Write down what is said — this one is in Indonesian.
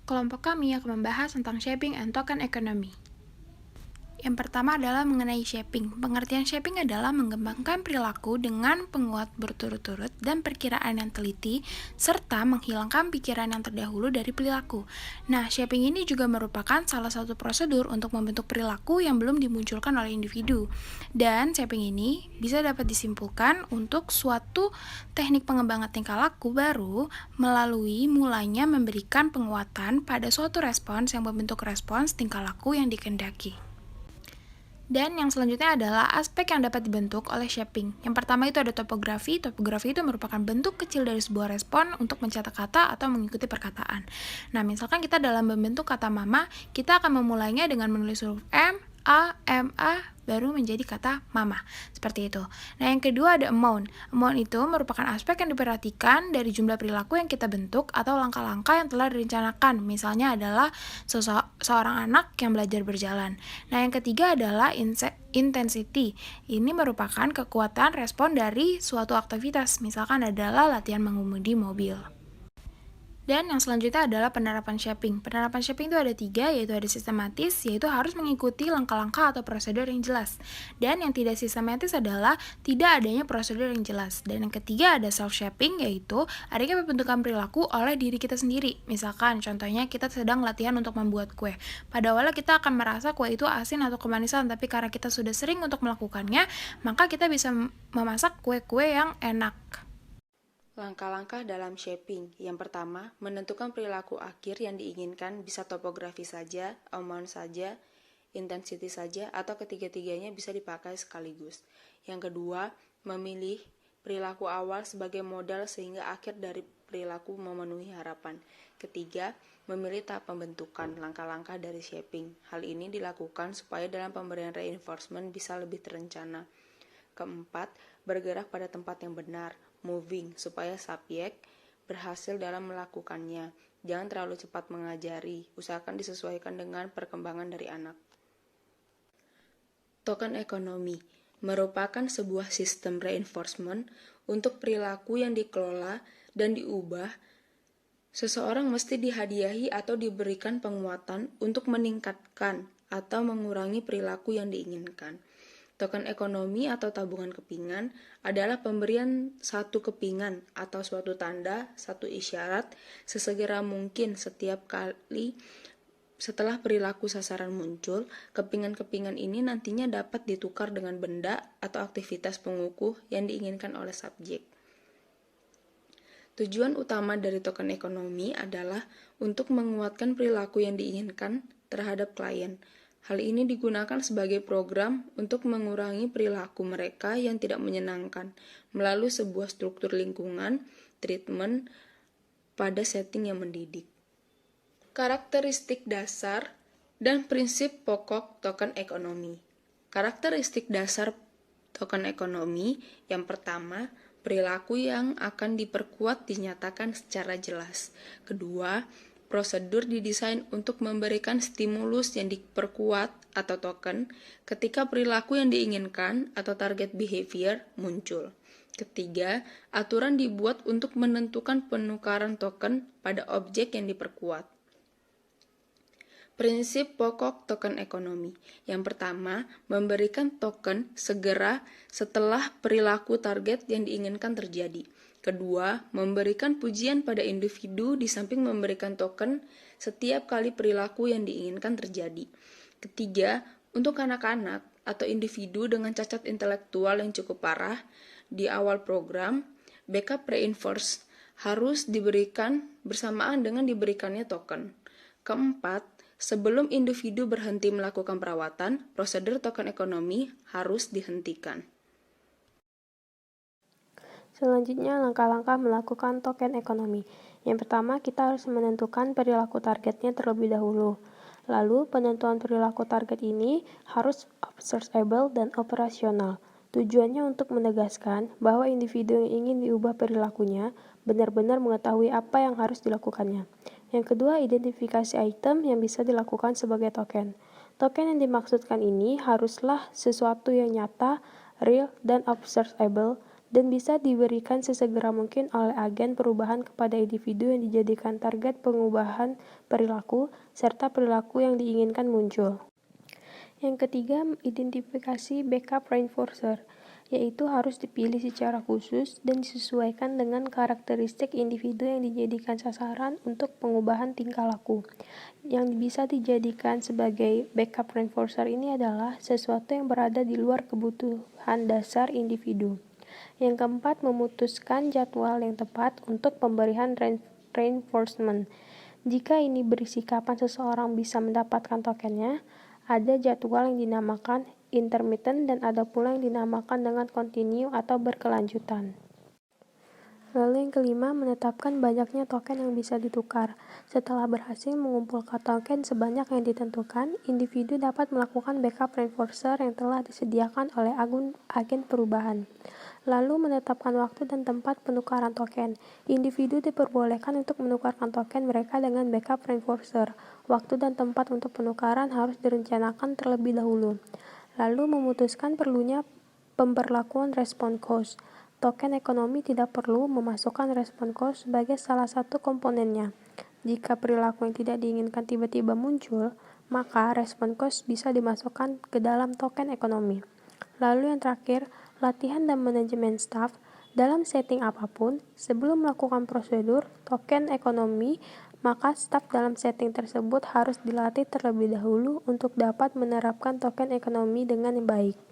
Kelompok kami akan membahas tentang shaping and token economy. Yang pertama adalah mengenai shaping. Pengertian shaping adalah mengembangkan perilaku dengan penguat berturut-turut dan perkiraan yang teliti, serta menghilangkan pikiran yang terdahulu dari perilaku. Nah, shaping ini juga merupakan salah satu prosedur untuk membentuk perilaku yang belum dimunculkan oleh individu. Dan shaping ini bisa dapat disimpulkan untuk suatu teknik pengembangan tingkah laku baru melalui mulanya memberikan penguatan pada suatu respons yang membentuk respons tingkah laku yang dikehendaki. Dan yang selanjutnya adalah aspek yang dapat dibentuk oleh shaping. Yang pertama itu ada topografi. Topografi itu merupakan bentuk kecil dari sebuah respon untuk mencetak kata atau mengikuti perkataan. Nah, misalkan kita dalam membentuk kata mama, kita akan memulainya dengan menulis huruf M, A, M, A, baru menjadi kata mama. Seperti itu. Nah, yang kedua ada amount. Amount itu merupakan aspek yang diperhatikan dari jumlah perilaku yang kita bentuk atau langkah-langkah yang telah direncanakan. Misalnya adalah seorang anak yang belajar berjalan. Nah, yang ketiga adalah intensity. Ini merupakan kekuatan respon dari suatu aktivitas. Misalkan adalah latihan mengemudi mobil. Dan yang selanjutnya adalah penerapan shaping. Penerapan shaping itu ada 3, yaitu ada sistematis, yaitu harus mengikuti langkah-langkah atau prosedur yang jelas. Dan yang tidak sistematis adalah tidak adanya prosedur yang jelas. Dan yang ketiga ada self-shaping, yaitu adanya pembentukan perilaku oleh diri kita sendiri. Misalkan, contohnya kita sedang latihan untuk membuat kue. Pada awalnya kita akan merasa kue itu asin atau kemanisan, tapi karena kita sudah sering untuk melakukannya, maka kita bisa memasak kue-kue yang enak. Langkah-langkah dalam shaping. Yang pertama, menentukan perilaku akhir yang diinginkan bisa topografi saja, amount saja, intensity saja, atau ketiga-tiganya bisa dipakai sekaligus. Yang kedua, memilih perilaku awal sebagai modal sehingga akhir dari perilaku memenuhi harapan. Ketiga, memilih tahap pembentukan langkah-langkah dari shaping. Hal ini dilakukan supaya dalam pemberian reinforcement bisa lebih terencana. Keempat, bergerak pada tempat yang benar, moving, supaya subjek berhasil dalam melakukannya. Jangan terlalu cepat mengajari, usahakan disesuaikan dengan perkembangan dari anak. Token ekonomi merupakan sebuah sistem reinforcement untuk perilaku yang dikelola dan diubah. Seseorang mesti dihadiahi atau diberikan penguatan untuk meningkatkan atau mengurangi perilaku yang diinginkan. Token ekonomi atau tabungan kepingan adalah pemberian satu kepingan atau suatu tanda, satu isyarat sesegera mungkin setiap kali setelah perilaku sasaran muncul. Kepingan-kepingan ini nantinya dapat ditukar dengan benda atau aktivitas pengukuh yang diinginkan oleh subjek. Tujuan utama dari token ekonomi adalah untuk menguatkan perilaku yang diinginkan terhadap klien. Hal ini digunakan sebagai program untuk mengurangi perilaku mereka yang tidak menyenangkan melalui sebuah struktur lingkungan, treatment pada setting yang mendidik. Karakteristik dasar dan prinsip pokok token ekonomi. Karakteristik dasar token ekonomi yang pertama, perilaku yang akan diperkuat dinyatakan secara jelas. Kedua, prosedur didesain untuk memberikan stimulus yang diperkuat atau token ketika perilaku yang diinginkan atau target behavior muncul. Ketiga, aturan dibuat untuk menentukan penukaran token pada objek yang diperkuat. Prinsip pokok token ekonomi. Yang pertama, memberikan token segera setelah perilaku target yang diinginkan terjadi. Kedua, memberikan pujian pada individu di samping memberikan token setiap kali perilaku yang diinginkan terjadi. Ketiga, untuk anak-anak atau individu dengan cacat intelektual yang cukup parah, di awal program, backup reinforce harus diberikan bersamaan dengan diberikannya token. Keempat, sebelum individu berhenti melakukan perawatan, prosedur token ekonomi harus dihentikan. Selanjutnya, langkah-langkah melakukan token ekonomi. Yang pertama, kita harus menentukan perilaku targetnya terlebih dahulu. Lalu, penentuan perilaku target ini harus observable dan operasional. Tujuannya untuk menegaskan bahwa individu yang ingin diubah perilakunya benar-benar mengetahui apa yang harus dilakukannya. Yang kedua, identifikasi item yang bisa dilakukan sebagai token. Token yang dimaksudkan ini haruslah sesuatu yang nyata, real, dan observable, dan bisa diberikan sesegera mungkin oleh agen perubahan kepada individu yang dijadikan target pengubahan perilaku, serta perilaku yang diinginkan muncul. Yang ketiga, identifikasi backup reinforcer, yaitu harus dipilih secara khusus dan disesuaikan dengan karakteristik individu yang dijadikan sasaran untuk pengubahan tingkah laku. Yang bisa dijadikan sebagai backup reinforcer ini adalah sesuatu yang berada di luar kebutuhan dasar individu. Yang keempat, memutuskan jadwal yang tepat untuk pemberian reinforcement. Jika ini berisi kapan seseorang bisa mendapatkan tokennya, ada jadwal yang dinamakan intermittent dan ada pula yang dinamakan dengan continue atau berkelanjutan. Lalu yang kelima, menetapkan banyaknya token yang bisa ditukar. Setelah berhasil mengumpulkan token sebanyak yang ditentukan, individu dapat melakukan backup reinforcer yang telah disediakan oleh agen perubahan. Lalu menetapkan waktu dan tempat penukaran token. Individu diperbolehkan untuk menukarkan token mereka dengan backup reinforcer. Waktu dan tempat untuk penukaran harus direncanakan terlebih dahulu. Lalu memutuskan perlunya pemberlakuan response cost. Token ekonomi tidak perlu memasukkan response cost sebagai salah satu komponennya. Jika perilaku yang tidak diinginkan tiba-tiba muncul, maka response cost bisa dimasukkan ke dalam token ekonomi. Lalu yang terakhir, latihan dan manajemen staff. Dalam setting apapun, sebelum melakukan prosedur token ekonomi, maka staf dalam setting tersebut harus dilatih terlebih dahulu untuk dapat menerapkan token ekonomi dengan baik.